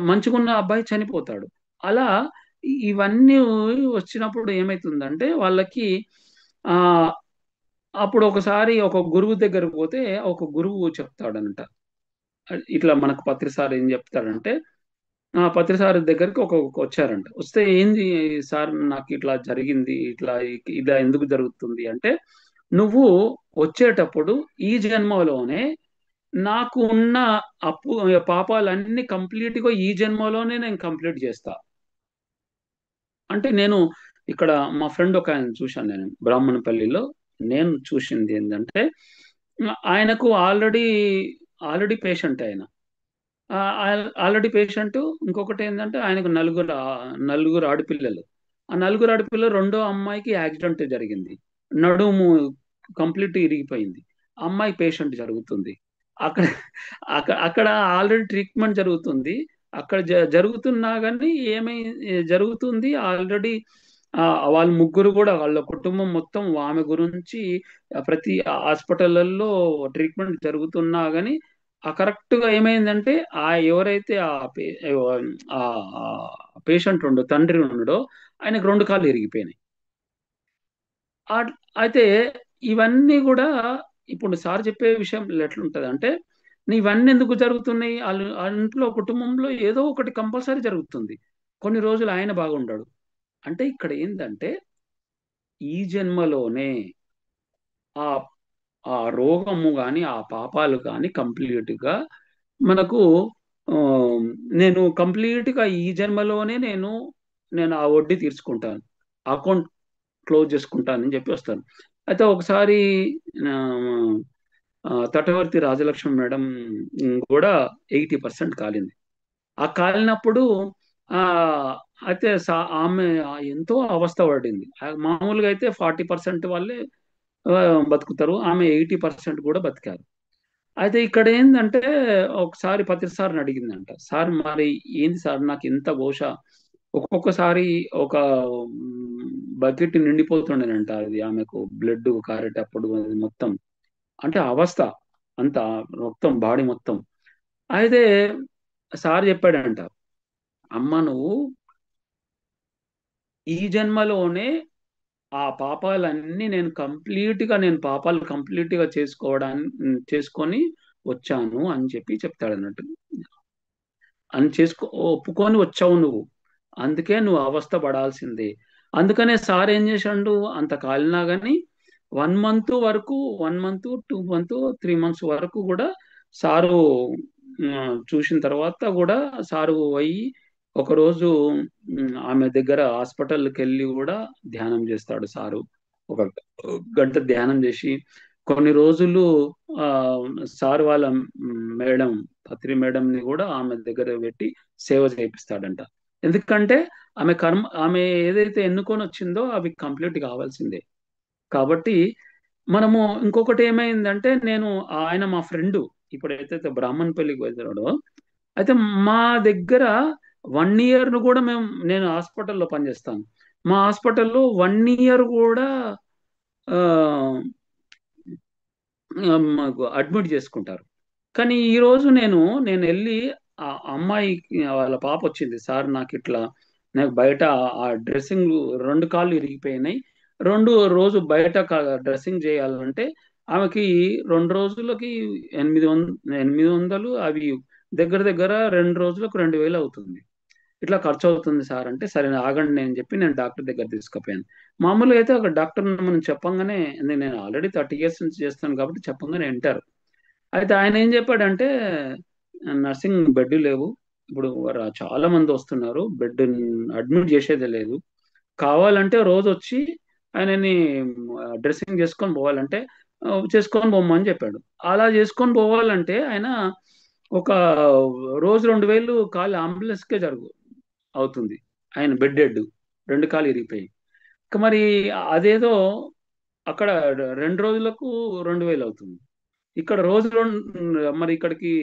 మంచిగున్న అబ్బాయి చనిపోతాడు. అలా ఇవన్నీ వచ్చినప్పుడు ఏమైతుందంటే వాళ్ళకి ఆ అప్పుడు ఒకసారి ఒక గురువు దగ్గరకు పోతే, ఒక గురువు చెప్తాడంట. ఇట్లా మనకు పత్రిసారి ఏం చెప్తాడంటే, పత్రిసారి దగ్గరికి వచ్చారంట. వస్తే ఏంది సార్, నాకు ఇట్లా జరిగింది, ఇలా ఎందుకు జరుగుతుంది అంటే, నువ్వు వచ్చేటప్పుడు ఈ జన్మలోనే నాకు ఉన్న అప్పు పాపాలన్నీ కంప్లీట్ గా ఈ జన్మలోనే నేను కంప్లీట్ చేస్తా. అంటే నేను ఇక్కడ మా ఫ్రెండ్ ఒక ఆయన చూశాను, నేను బ్రాహ్మణపల్లిలో. నేను చూసింది ఏంటంటే, ఆయనకు ఆల్రెడీ పేషెంట్ ఆయన. Already patient. ఇంకొకటి ఏంటంటే, ఆయనకు నలుగురు ఆడపిల్లలు. ఆ నలుగురు ఆడపిల్లలు రెండో అమ్మాయికి యాక్సిడెంట్ జరిగింది, నడుము కంప్లీట్ ఇరిగిపోయింది. అమ్మాయి పేషెంట్ జరుగుతుంది అక్కడ. అక్కడ ఆల్రెడీ ట్రీట్మెంట్ జరుగుతుంది. అక్కడ జరుగుతున్నా కానీ జరుగుతుంది ఆల్రెడీ. వాళ్ళ ముగ్గురు కూడా, వాళ్ళ కుటుంబం మొత్తం ఆమె గురించి ప్రతి హాస్పిటల్లో ట్రీట్మెంట్ జరుగుతున్నా కానీ, కరెక్ట్ గా ఏమైందంటే, ఎవరైతే ఆ పేషెంట్ తండ్రి ఉండడో, ఆయనకు రెండు కాళ్ళు ఇరిగిపోయినాయి. అయితే ఇవన్నీ కూడా ఇప్పుడు సార్ చెప్పే విషయం ఎట్లుంటది అంటే, ఇవన్నీ ఎందుకు జరుగుతున్నాయి? వాళ్ళ ఇంట్లో కుటుంబంలో ఏదో ఒకటి కంపల్సరీ జరుగుతుంది. కొన్ని రోజులు ఆయన బాగుండడు. అంటే ఇక్కడ ఏంటంటే, ఈ జన్మలోనే ఆ ఆ రోగము గాని, ఆ పాపాలు గాని కంప్లీట్ గా మనకు ఆ, నేను కంప్లీట్ గా ఈ జన్మలోనే నేను ఆ వడ్డీ తీర్చుకుంటాను, అకౌంట్ క్లోజ్ చేసుకుంటానని చెప్పి వస్తాను. అయితే ఒకసారి ఆ, తటవర్తి రాజలక్ష్మి మేడం కూడా 80% కాలింది. ఆ కాలినప్పుడు ఆ అయితే ఆమె ఎంతో అవస్థ పడింది. మామూలుగా అయితే 40% వాళ్ళే ఆ, బతుకుతారు, ఆమె 80% కూడా బతికారు. అయితే ఇక్కడ ఏంటంటే, ఒకసారి పత్రి సార్ని అడిగిందంట, సార్ మరి ఏంది సార్, నాకు ఎంత ఘోష, ఒక్కొక్కసారి ఒక బకెట్ నిండిపోతుండేనంట, అది ఆమెకు బ్లడ్ కారేటప్పుడు అది మొత్తం. అంటే అవస్థ. అంత మొత్తం బాడీ మొత్తం. అయితే సార్ చెప్పాడంట, అమ్మ నువ్వు ఈ జన్మలోనే ఆ పాపాలన్నీ నేను పాపాలు కంప్లీట్ గా చేసుకొని వచ్చాను అని చెప్పి చెప్తాడు అన్నట్టు. అని ఒప్పుకొని వచ్చావు నువ్వు, అందుకే నువ్వు అవస్థ పడాల్సిందే. అందుకనే సార్ ఏం చేశాడు, అంత కాలినా గాని 1 మంత్ వరకు, 1 మంత్ 2 మంత్ 3 మంత్స్ వరకు కూడా సారు చూసిన తర్వాత కూడా సారు పోయి ఒకరోజు ఆమె దగ్గర హాస్పిటల్కి వెళ్ళి కూడా ధ్యానం చేస్తాడు సారు. ఒక గంట ధ్యానం చేసి కొన్ని రోజులు ఆ సార్ వాళ్ళ మేడం, పత్రి మేడం ని కూడా ఆమె దగ్గర పెట్టి సేవ చేపిస్తాడంట. ఎందుకంటే ఆమె ఏదైతే ఎన్నుకొని వచ్చిందో అవి కంప్లీట్ కావాల్సిందే. కాబట్టి మనము ఇంకొకటి ఏమైందంటే, ఆయన మా ఫ్రెండ్ ఇప్పుడు ఏదైతే బ్రాహ్మణ్ పెళ్లికి వెళ్తున్నాడో, అయితే మా దగ్గర 1 ఇయర్ ను కూడా నేను హాస్పిటల్లో పనిచేస్తాను. మా హాస్పిటల్లో 1 ఇయర్ కూడా ఆ, మాకు అడ్మిట్ చేసుకుంటారు. కానీ ఈ రోజు నేను వెళ్ళి ఆ అమ్మాయికి వాళ్ళ పాప వచ్చింది, సార్ నాకు ఇట్లా నాకు బయట ఆ డ్రెస్సింగ్ 2 కాళ్ళు ఇరిగిపోయినాయి, రోజు బయట డ్రెస్సింగ్ చేయాలంటే ఆమెకి 2 రోజులకి 800 అవి దగ్గర దగ్గర 2 రోజులకు 2,000 అవుతుంది. ఇట్లా ఖర్చు అవుతుంది సార్ అంటే, సరే ఆగండి నేను చెప్పి నేను డాక్టర్ దగ్గర తీసుకుపోయాను. మామూలుగా అయితే ఒక డాక్టర్ మనం చెప్పంగానే, నేను ఆల్రెడీ 30 ఇయర్స్ నుంచి చేస్తాను కాబట్టి చెప్పంగానే వింటారు. అయితే ఆయన ఏం చెప్పాడంటే, నర్సింగ్ బెడ్ లేవు ఇప్పుడు, చాలా మంది వస్తున్నారు, బెడ్ అడ్మిట్ చేసేదే లేదు, కావాలంటే రోజు వచ్చి ఆయనని డ్రెస్సింగ్ చేసుకొని పోవాలంటే చేసుకొని పోమ్మని చెప్పాడు. అలా చేసుకొని పోవాలంటే ఆయన ఒక రోజు 2,000 కాళ్ళు అంబులెన్స్కే అవుతుంది. ఆయన బెడ్ 2 కాళ్ళు ఇరిగిపోయి, ఇక మరి అదేదో అక్కడ 2 రోజులకు 2,000 అవుతుంది. ఇక్కడ మరి ఇక్కడికి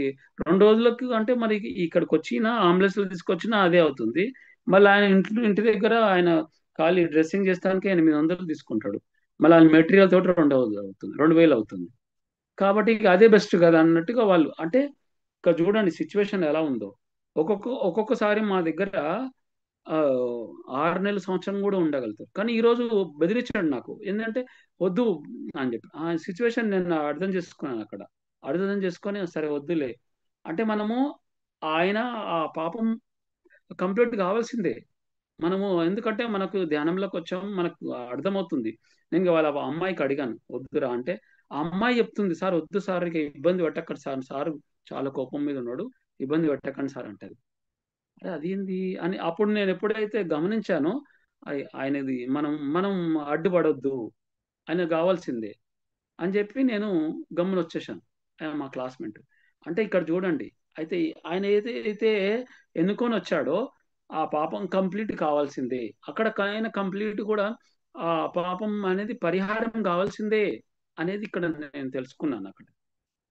2 రోజులకు అంటే మరి ఇక్కడికి వచ్చిన అంబులెన్స్ లో తీసుకొచ్చినా అదే అవుతుంది. మళ్ళీ ఆయన ఇంటి దగ్గర ఆయన ఖాళీ డ్రెస్సింగ్ చేస్తానికి 800 తీసుకుంటాడు. మళ్ళీ ఆయన మెటీరియల్ తోటి 2,000 అవుతుంది, 2,000 అవుతుంది. కాబట్టి ఇక అదే బెస్ట్ కదా అన్నట్టుగా వాళ్ళు అంటే, ఇక్కడ చూడండి సిచ్యువేషన్ ఎలా ఉందో. ఒక్కొక్కసారి మా దగ్గర ఆ 6 నెలల సంవత్సరం కూడా ఉండగలుగుతారు. కానీ ఈ రోజు బెదిరించాడు నాకు, ఏంటంటే వద్దు అని చెప్పి ఆ సిచ్యువేషన్ నేను అర్థం చేసుకున్నాను అక్కడ. అర్థం చేసుకొని సరే వద్దులే అంటే, మనము ఆయన ఆ పాపం కంప్లీట్ కావాల్సిందే. మనము ఎందుకంటే మనకు ధ్యానంలోకి వచ్చాము, మనకు అర్థమవుతుంది. నేను వాళ్ళ అమ్మాయికి అడిగాను వద్దురా అంటే, ఆ అమ్మాయి చెప్తుంది, సార్ వద్దు సార్, ఇక ఇబ్బంది పెట్టకండి సార్, సార్ చాలా కోపం మీద ఉన్నాడు, ఇబ్బంది పెట్టకండి సార్ అంటది. అరే అదేంది అని అప్పుడు నేను ఎప్పుడైతే గమనించానో, ఆయనది మనం మనం అడ్డుపడొద్దు, ఆయన కావాల్సిందే అని చెప్పి నేను గమ్మున వచ్చేసాను. ఆయన మా క్లాస్మేట్. అంటే ఇక్కడ చూడండి, అయితే ఆయన ఏదైతే ఎన్నుకొని వచ్చాడో ఆ పాపం కంప్లీట్ కావాల్సిందే. అక్కడ ఆయన కంప్లీట్ కూడా ఆ పాపం అనేది పరిహారం కావాల్సిందే అనేది ఇక్కడ నేను తెలుసుకున్నాను అక్కడ.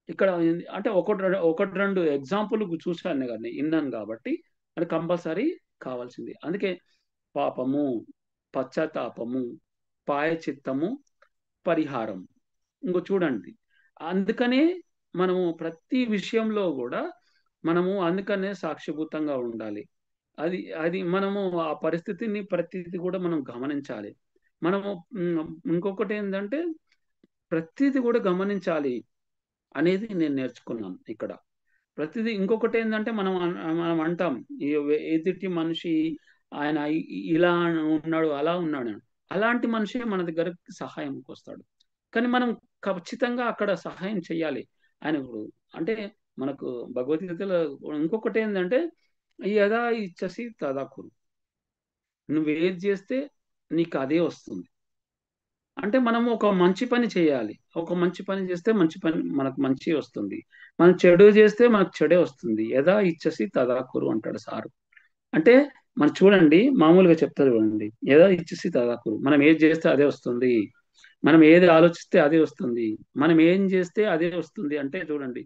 ఇక్కడ అంటే ఒకటి రెండు ఎగ్జాంపుల్ చూశాను కానీ విన్నాను కాబట్టి అది కంపల్సరీ కావాల్సింది. అందుకే పాపము, పశ్చాత్తాపము, పాయచిత్తము, పరిహారం. ఇంకో చూడండి, అందుకనే మనము ప్రతి విషయంలో కూడా మనము అందుకనే సాక్షిభూతంగా ఉండాలి. అది అది మనము ఆ పరిస్థితిని ప్రతిది కూడా మనం గమనించాలి. మనము ఇంకొకటి ఏంటంటే ప్రతిది కూడా గమనించాలి అనేది నేను నేర్చుకున్నాను ఇక్కడ. ప్రతిదీ ఇంకొకటి ఏంటంటే మనం అంటాం ఈ ఎదుటి మనిషి ఆయన ఇలా ఉన్నాడు అలా ఉన్నాడు అని. అలాంటి మనిషి మన దగ్గర సహాయంకి వస్తాడు. కానీ మనం ఖచ్చితంగా అక్కడ సహాయం చేయాలి. ఆయన ఇప్పుడు అంటే మనకు భగవద్గీతలో ఇంకొకటి ఏంటంటే, యదా ఇచ్చసి తదా కురు, నువ్వు ఏది చేస్తే నీకు అదే వస్తుంది. అంటే మనము ఒక మంచి పని చేయాలి, ఒక మంచి పని చేస్తే మంచి పని మనకు మంచి వస్తుంది, మనం చెడు చేస్తే మనకు చెడే వస్తుంది. యదా ఇచ్చసి తదా కురు అంటాడు సారు. అంటే మనం చూడండి, మామూలుగా చెప్తారు చూడండి, యదా ఇచ్చసి తదా కురు, మనం ఏది చేస్తే అదే వస్తుంది, మనం ఏది ఆలోచిస్తే అదే వస్తుంది, మనం ఏం చేస్తే అదే వస్తుంది. అంటే చూడండి,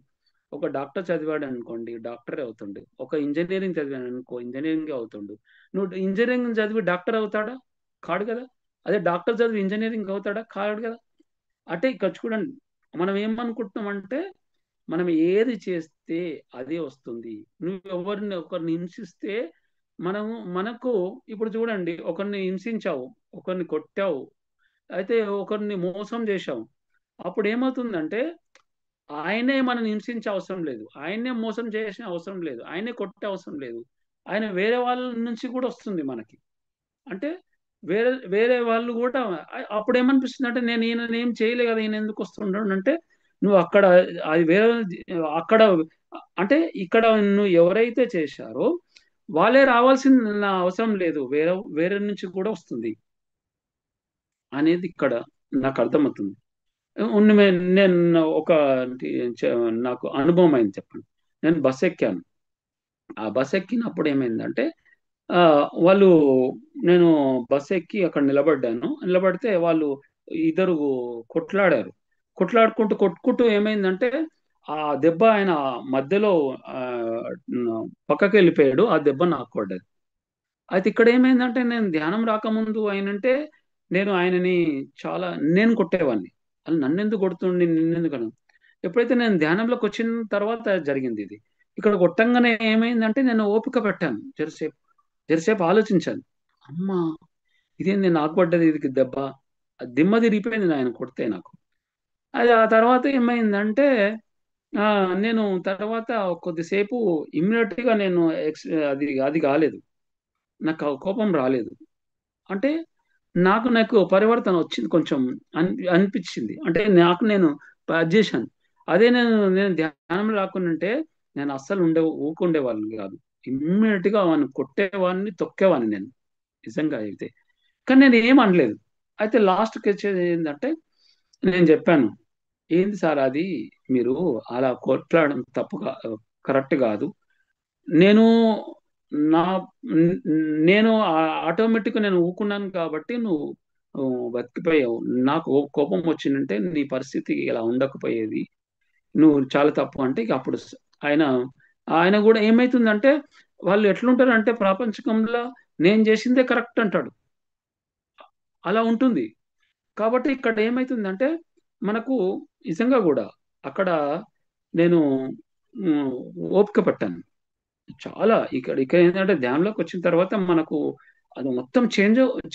ఒక డాక్టర్ చదివాడు అనుకోండి డాక్టరే అవుతుండు, ఒక ఇంజనీరింగ్ చదివాడు అనుకో ఇంజనీరింగ్ అవుతుండు. నువ్వు ఇంజనీరింగ్ చదివి డాక్టర్ అవుతాడా? కాడు కదా. అదే డాక్టర్ చదివి ఇంజనీరింగ్ అవుతాడా? కాడు కదా. అంటే ఇక్కడ చూడండి, మనం ఏమనుకుంటున్నాం అంటే మనం ఏది చేస్తే అదే వస్తుంది. నువ్వు ఒకరిని హింసిస్తే మనకు ఇప్పుడు చూడండి, ఒకరిని హింసించావు, ఒకరిని కొట్టావు, అయితే ఒకరిని మోసం చేశావు. అప్పుడు ఏమవుతుందంటే ఆయనే మనని హింసించే అవసరం లేదు, ఆయన్నే మోసం చేసిన అవసరం లేదు, ఆయనే కొట్టే అవసరం లేదు. ఆయన వేరే వాళ్ళ నుంచి కూడా వస్తుంది మనకి. అంటే వేరే వేరే వాళ్ళు కూడా అప్పుడు ఏమనిపిస్తుంది అంటే, నేను ఈయన ఏం చేయలే కదా, ఈయన ఎందుకు వస్తుండడు అంటే, నువ్వు అక్కడ అది వేరే అక్కడ అంటే ఇక్కడ నువ్వు ఎవరైతే చేశారో వాళ్ళే రావాల్సిన అవసరం లేదు, వేరే వేరే నుంచి కూడా వస్తుంది అనేది ఇక్కడ నాకు అర్థమవుతుంది. నేను ఒక చ- నాకు అనుభవం అయింది చెప్పండి. నేను బస్ ఎక్కాను. ఆ బస్ ఎక్కినప్పుడు ఏమైందంటే, ఆ, వాళ్ళు నేను బస్ ఎక్కి అక్కడ నిలబడ్డాను. నిలబడితే వాళ్ళు ఇద్దరు కొట్లాడారు. కొట్టుకుంటూ ఏమైందంటే, ఆ దెబ్బ ఆయన మధ్యలో ఆ, పక్కకి వెళ్ళిపోయాడు. ఆ దెబ్బ నాకు పడ్డది. అయితే ఇక్కడ ఏమైందంటే, నేను ధ్యానం రాకముందు ఆయనంటే నేను ఆయనని చాలా నేను కొట్టేవాడిని. అది నన్నెందుకు కొడుతుండి, నిన్నెందుకు అని. ఎప్పుడైతే నేను ధ్యానంలోకి వచ్చిన తర్వాత జరిగింది ఇది. ఇక్కడ కొట్టంగానే ఏమైందంటే, నేను ఓపిక పెట్టాను జరసేపు ఆలోచించాను. అమ్మా, ఇదేంది నాకు పడ్డది ఇది దెబ్బ. ఆ దిమ్మ తిరిగిపోయింది ఆయన కొడితే నాకు. అది ఆ తర్వాత ఏమైందంటే, ఆ, నేను తర్వాత కొద్దిసేపు ఇమ్మీడియట్ గా నేను అది అది కాలేదు, నాకు ఆ కోపం రాలేదు. అంటే నాకు పరివర్తన వచ్చింది కొంచెం, అనిపించింది. అంటే నేను అది చేశాను. అదే నేను ధ్యానం రాకుండాంటే నేను అస్సలు ఊకుండేవాడిని కాదు. ఇమ్మీడియట్ గా వాడిని కొట్టేవాడిని, తొక్కేవాడిని నేను, నిజంగా అయితే. కానీ నేను ఏం అనలేదు. అయితే లాస్ట్కి వచ్చేది ఏంటంటే, నేను చెప్పాను, ఏంది సార్ అది, మీరు అలా కొట్లాడడం కరెక్ట్ కాదు. నేను నా న్- నేను ఆటోమేటిక్గా నేను ఊకున్నాను కాబట్టి నువ్వు బతికిపోయావు. నాకు కోపం వచ్చిందంటే నీ పరిస్థితి ఇలా ఉండకపోయేది, నువ్వు చాలా తప్పు అంటే ఇక అప్పుడు ఆయన ఆయన కూడా ఏమైతుందంటే, వాళ్ళు ఎట్లుంటారు అంటే ప్రాపంచికంలో నేను చేసిందే కరెక్ట్ అంటాడు. అలా ఉంటుంది. కాబట్టి ఇక్కడ ఏమైతుందంటే, మనకు నిజంగా కూడా అక్కడ నేను ఉమ్, ఓపిక పట్టాను చాలా. ఇక్కడ ఇక్కడ ఏంటంటే ధ్యానంలోకి వచ్చిన తర్వాత మనకు అది మొత్తం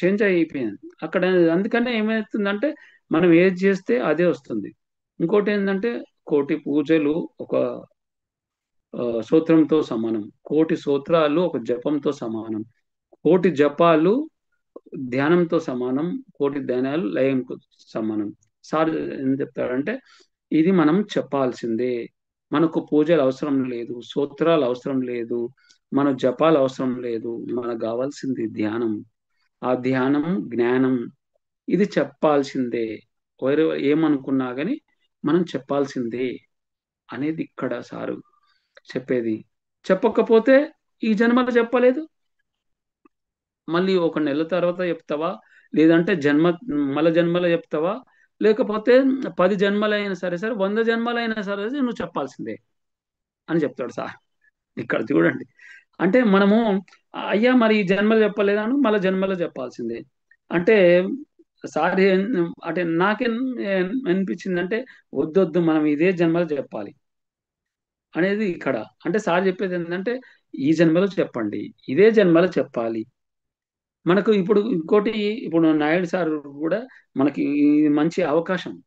చేంజ్ అయిపోయింది అక్కడ. అందుకనే ఏమవుతుందంటే, మనం ఏది చేస్తే అదే వస్తుంది. ఇంకోటి ఏంటంటే, కోటి పూజలు ఒక సూత్రంతో సమానం, కోటి సూత్రాలు ఒక జపంతో సమానం, కోటి జపాలు ధ్యానంతో సమానం, కోటి ధ్యానాలు లయంతో సమానం. సార్ ఏం చెప్తాడంటే, ఇది మనం చెప్పాల్సిందే. మనకు పూజలు అవసరం లేదు, సూత్రాలు అవసరం లేదు, మన జపాలు అవసరం లేదు, మనకు కావాల్సింది ధ్యానం. ఆ ధ్యానం జ్ఞానం, ఇది చెప్పాల్సిందే. వేరే ఏమనుకున్నా కానీ మనం చెప్పాల్సిందే అనేది ఇక్కడ సారు చెప్పేది. చెప్పకపోతే ఈ జన్మలో చెప్పలేదు, మళ్ళీ ఒక నెల తర్వాత చెప్తావా, లేదంటే మల జన్మలో చెప్తావా, లేకపోతే 10 జన్మలైనా సరే సరే, 100 జన్మలైనా సరే నువ్వు చెప్పాల్సిందే అని చెప్తాడు సార్. ఇక్కడ చూడండి, అంటే మనము అయ్యా మరి ఈ జన్మలో చెప్పలేదాను, మల జన్మలో చెప్పాల్సిందే అంటే, సార్ అంటే నాకేం అనిపించింది అంటే, వద్దొద్దు మనం ఇదే జన్మలో చెప్పాలి అనేది ఇక్కడ. అంటే సార్ చెప్పేది ఏంటంటే, ఈ జన్మలో చెప్పండి, ఇదే జన్మలో చెప్పాలి. మనకు ఇప్పుడు ఇంకోటి, ఇప్పుడు నాయుడు సార్ కూడా మనకి ఈ మంచి అవకాశం,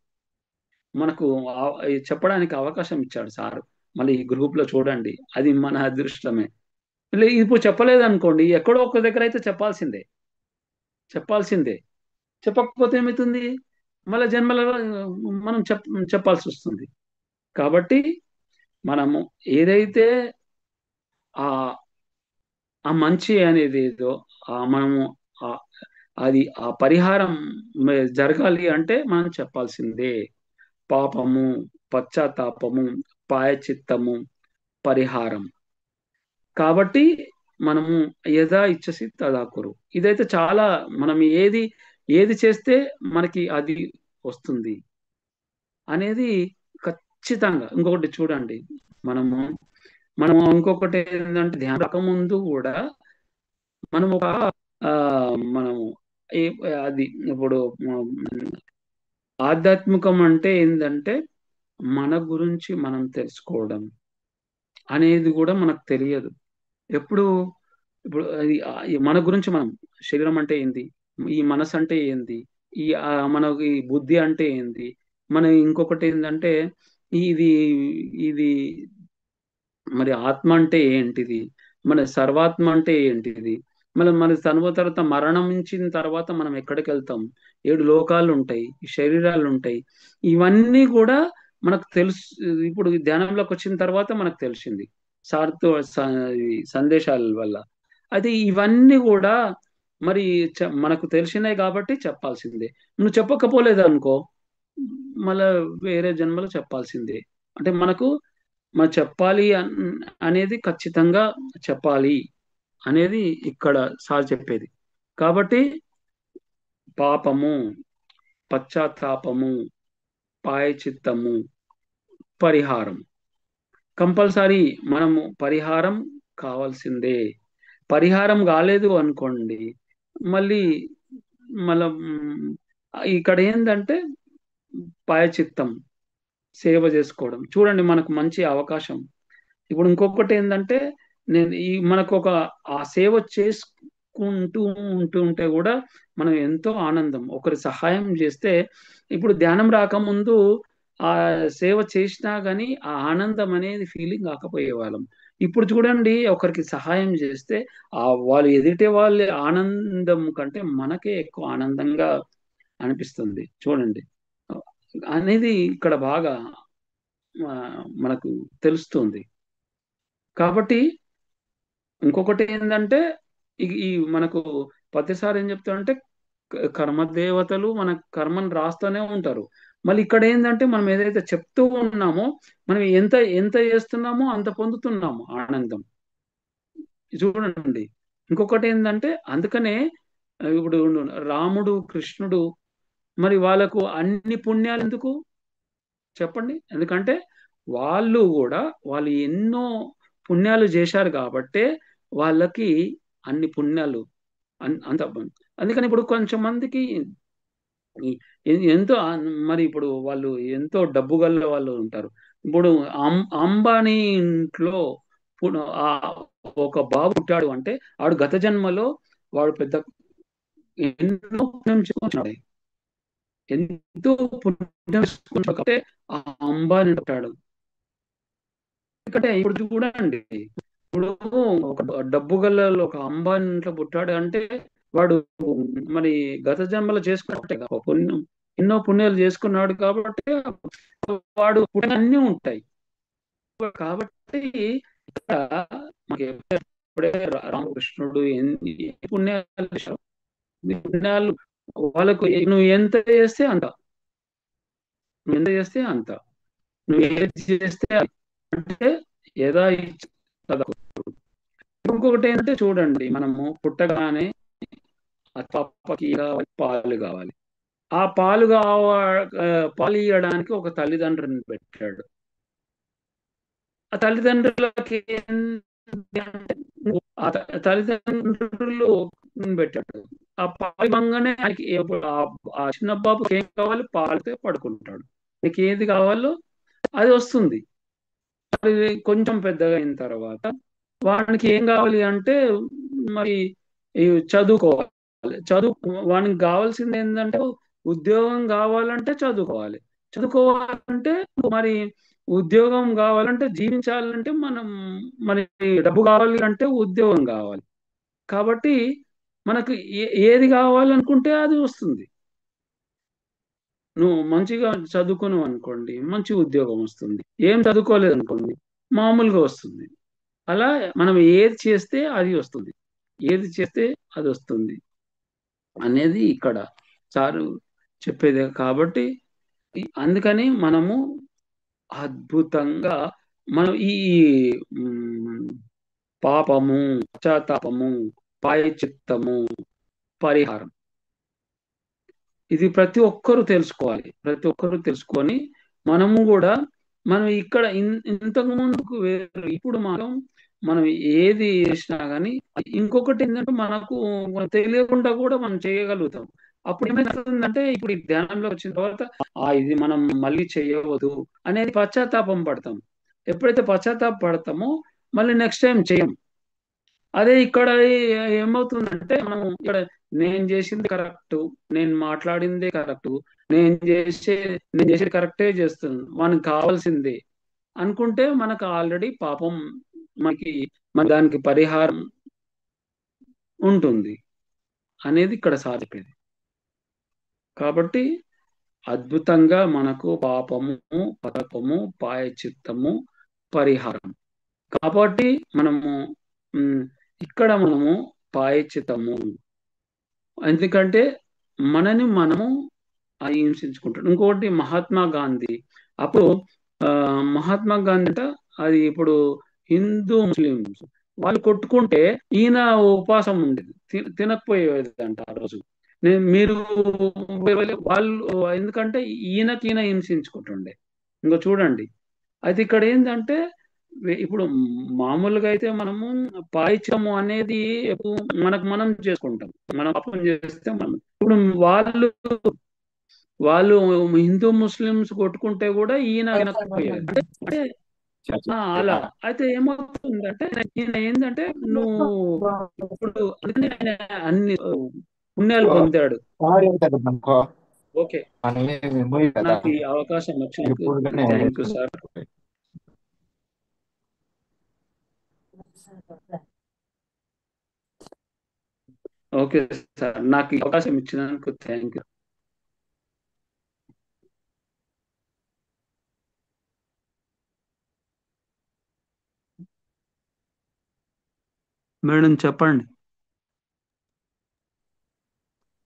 మనకు ఈ చెప్పడానికి అవకాశం ఇచ్చాడు సార్. మళ్ళీ ఈ గ్రూప్ లో చూడండి, అది మన అదృష్టమే. ఇప్పుడు చెప్పలేదు అనుకోండి, ఎక్కడో ఒక దగ్గర అయితే చెప్పాల్సిందే. చెప్పకపోతే ఏమవుతుంది, మళ్ళీ జన్మలలో మనం చెప్పాల్సి వస్తుంది. కాబట్టి మనము ఏదైతే ఆ ఆ మంచి అనేది ఏదో మనము ఆ- అది ఆ పరిహారం జరగాలి అంటే మనం చెప్పాల్సిందే. పాపము, పశ్చాత్తాపము, ప్రాయశ్చిత్తము, పరిహారం. కాబట్టి మనము యథా ఇచ్చసి తదా కురు. ఇదైతే చాలా, మనం ఏది ఏది చేస్తే మనకి అది వస్తుంది అనేది ఖచ్చితంగా. ఇంకొకటి చూడండి, మనము మనము ఇంకొకటి ఏంటంటే, ధ్యానం రాకముందు కూడా మనం ఒక ఆ మనము అది ఇప్పుడు ఆధ్యాత్మికం అంటే ఏంటంటే, మన గురించి మనం తెలుసుకోవడం అనేది కూడా మనకు తెలియదు. ఎప్పుడు ఇప్పుడు ఈ మన గురించి మనం, శరీరం అంటే ఏంది, ఈ మనసు అంటే ఏంది, మనకి బుద్ధి అంటే ఏంది, మన ఇంకొకటి ఏంటంటే ఇది ఇది మరి ఆత్మ అంటే ఏంటిది, మన సర్వాత్మ అంటే ఏంటిది, మన తర్వాత మరణించిన తర్వాత మనం ఎక్కడికి వెళ్తాం, 7 లోకాలు ఉంటాయి, ఈ శరీరాలు ఉంటాయి, ఇవన్నీ కూడా మనకు తెలుసు. ఇప్పుడు ఈ ధ్యానంలోకి వచ్చిన తర్వాత మనకు తెలిసింది సార్తో ఈ సందేశాల వల్ల. అయితే ఇవన్నీ కూడా మరి మనకు తెలిసినాయి కాబట్టి చెప్పాల్సిందే. నువ్వు చెప్పకపోలేదు అనుకో, మళ్ళా వేరే జన్మలో చెప్పాల్సిందే. అంటే మనకు చెప్పాలి అనేది ఖచ్చితంగా చెప్పాలి అనేది ఇక్కడ సార్ చెప్పేది. కాబట్టి పాపము, పశ్చాత్తాపము, ప్రాయశ్చిత్తము, పరిహారం కంపల్సరీ. మనము పరిహారం కావాల్సిందే. పరిహారం కాలేదు అనుకోండి, మళ్ళీ మళ్ళా ఇక్కడ ఏంటంటే ప్రాయశ్చిత్తం, సేవ చేసుకోవడం. చూడండి మనకు మంచి అవకాశం. ఇప్పుడు ఇంకొకటి ఏంటంటే, నేను మనకు ఆ సేవ చేసుకుంటూ ఉంటే కూడా మనం ఎంతో ఆనందం. ఒకరి సహాయం చేస్తే, ఇప్పుడు ధ్యానం రాకముందు ఆ సేవ చేసినా గానీ ఆ ఆనందం అనేది ఫీలింగ్ కాకపోయే వాళ్ళం. ఇప్పుడు చూడండి, ఒకరికి సహాయం చేస్తే వాళ్ళు ఎదుటే వాళ్ళ ఆనందం కంటే మనకే ఎక్కువ ఆనందంగా అనిపిస్తుంది. చూడండి అనేది ఇక్కడ బాగా ఆ, మనకు తెలుస్తుంది. కాబట్టి ఇంకొకటి ఏంటంటే, ఈ మనకు ప్రతిసారి ఏం చెప్తారంటే, కర్మదేవతలు మన కర్మను రాస్తూనే ఉంటారు. మళ్ళీ ఇక్కడ ఏంటంటే, మనం ఏదైతే చెప్తూ ఉన్నామో, మనం ఎంత ఎంత చేస్తున్నామో అంత పొందుతున్నాము ఆనందం. చూడండి ఇంకొకటి ఏంటంటే, అందుకనే ఇప్పుడు రాముడు కృష్ణుడు మరి వాళ్ళకు అన్ని పుణ్యాలు ఎందుకు చెప్పండి? ఎందుకంటే వాళ్ళు ఎన్నో పుణ్యాలు చేశారు కాబట్టే వాళ్ళకి అన్ని పుణ్యాలు అంత. అందుకని ఇప్పుడు కొంచెం మందికి ఎంతో మరి ఇప్పుడు వాళ్ళు ఎంతో డబ్బు గల్ల వాళ్ళు ఉంటారు. ఇప్పుడు అంబానీ ఇంట్లో ఆ ఒక బాబు పుట్టాడు అంటే, ఆడు గత జన్మలో వాడు పెద్ద ఎన్నో పుణ్యం చేసుకున్నాడు, ఎంతో పుణ్యం చేసుకున్నాడు కాబట్టి ఆ అంబానీ పుట్టాడు. ఎందుకంటే ఇప్పుడు చూడండి, ఇప్పుడు ఒక డబ్బు గల్ల ఒక అంబానీ ఇంట్లో పుట్టాడు అంటే, వాడు మరి గత జన్మలో చేసుకున్నట్టే కదా పుణ్యం, ఎన్నో పుణ్యాలు చేసుకున్నాడు కాబట్టి వాడు పుణ్యాలు అన్నీ ఉంటాయి. కాబట్టి ఇక్కడ మనకి ఎప్పుడే రామకృష్ణుడు ఎన్ని పుణ్యాలు చేశారు, ఈ పుణ్యాలు వాళ్ళకు నువ్వు ఎంత చేస్తే అంత, నువ్వు ఎంత చేస్తే అంత, నువ్వు ఏది చేస్తే అంటే ఏదా ఇంకొకటి ఏంటంటే, చూడండి మనము పుట్టగానే ఆ పాపకి పాలు కావాలి. ఆ పాలు ఇవ్వడానికి ఒక తల్లిదండ్రుని పెట్టాడు. ఆ తల్లిదండ్రులకి తల్లిదండ్రులు పెట్టాడు. ఆ పాలు ఇవ్వగానే ఆయనకి ఆ చిన్న బాబుకి ఏం కావాలి, పాలతో పడుకుంటాడు. నీకు ఏది కావాలో అది వస్తుంది. అది కొంచెం పెద్దగా అయిన తర్వాత వానికి ఏం కావాలి అంటే, మరి చదువుకోవాలి. వానికి కావాల్సింది ఏంటంటే, ఉద్యోగం కావాలంటే చదువుకోవాలి. చదువుకోవాలంటే మరి ఉద్యోగం కావాలంటే, జీవించాలంటే మనం మరి డబ్బు కావాలి అంటే ఉద్యోగం కావాలి. కాబట్టి మనకు ఏది కావాలనుకుంటే అది వస్తుంది. నువ్వు మంచిగా చదువుకున్నావు అనుకోండి, మంచి ఉద్యోగం వస్తుంది. ఏం చదువుకోలేదు అనుకోండి, మామూలుగా వస్తుంది. అలా మనం ఏది చేస్తే అది వస్తుంది, ఏది చేస్తే అది వస్తుంది అనేది ఇక్కడ సారు చెప్పేదే. కాబట్టి అందుకని మనము అద్భుతంగా మనం ఈ మ్, పాపము, పశ్చాత్తాపము, ప్రాయశ్చిత్తము, పరిహారం, ఇది ప్రతి ఒక్కరూ తెలుసుకోవాలి. ప్రతి ఒక్కరూ తెలుసుకొని మనము కూడా మనం ఇక్కడ ఇంతకు ముందుకు వేరు, ఇప్పుడు మనం ఏది చేసినా కానీ ఇంకొకటి ఏంటంటే, మనకు తెలియకుండా కూడా మనం చేయగలుగుతాం. అప్పుడు ఏమైతుందంటే ఇప్పుడు ఈ ధ్యానంలో వచ్చిన తర్వాత ఇది మనం మళ్ళీ చేయవద్దు అనేది పశ్చాత్తాపం పడతాం. ఎప్పుడైతే పశ్చాత్తాప పడతామో మళ్ళీ నెక్స్ట్ టైం చేయం. అదే ఇక్కడ ఏమవుతుందంటే మనం ఇక్కడ నేను చేసింది కరెక్ట్, నేను మాట్లాడిందే కరెక్ట్, నేను చేసేది కరెక్టే చేస్తున్నాను, మనకు కావాల్సిందే అనుకుంటే మనకు ఆల్రెడీ పాపం మనకి మన దానికి పరిహారం ఉంటుంది అనేది ఇక్కడ సాధిపోయింది. కాబట్టి అద్భుతంగా మనకు పాపము, పాపము, ప్రాయశ్చిత్తము, పరిహారం. కాబట్టి మనము ఉమ్, ఇక్కడ మనము ప్రాయశ్చిత్తము, ఎందుకంటే మనని మనము అహింసించుకుంటాడు. ఇంకొకటి మహాత్మా గాంధీ అప్పుడు ఆ, మహాత్మా గాంధీ అంట, అది ఇప్పుడు హిందూ ముస్లిమ్స్ వాళ్ళు కొట్టుకుంటే ఈయన ఉపవాసం ఉండేది, తినకపోయేదంట ఆ రోజు. మీరు వాళ్ళు ఎందుకంటే ఈయన హింసించుకుంటుండే. ఇంకో చూడండి, అయితే ఇక్కడ ఏంటంటే ఇప్పుడు మామూలుగా అయితే మనము పాయిత్యము అనేది ఎప్పుడు మనకు మనం చేసుకుంటాం, మనం పాపం చేస్తే మనం. ఇప్పుడు వాళ్ళు వాళ్ళు హిందూ ముస్లిమ్స్ కొట్టుకుంటే కూడా ఈయన వినకపోయేది. అంటే అలా అయితే ఏమవుతుందంటే ఈయన ఏంటంటే నువ్వు ఇప్పుడు అందుకని ఆయన అన్ని పుణ్యాలు పొందాడు. ఓకే, నాకు ఈ అవకాశం వచ్చినందుకు thank you sir. Okay sir, నాకు ఈ అవకాశం ఇచ్చినందుకు థ్యాంక్ యూ. మేడం చెప్పండి.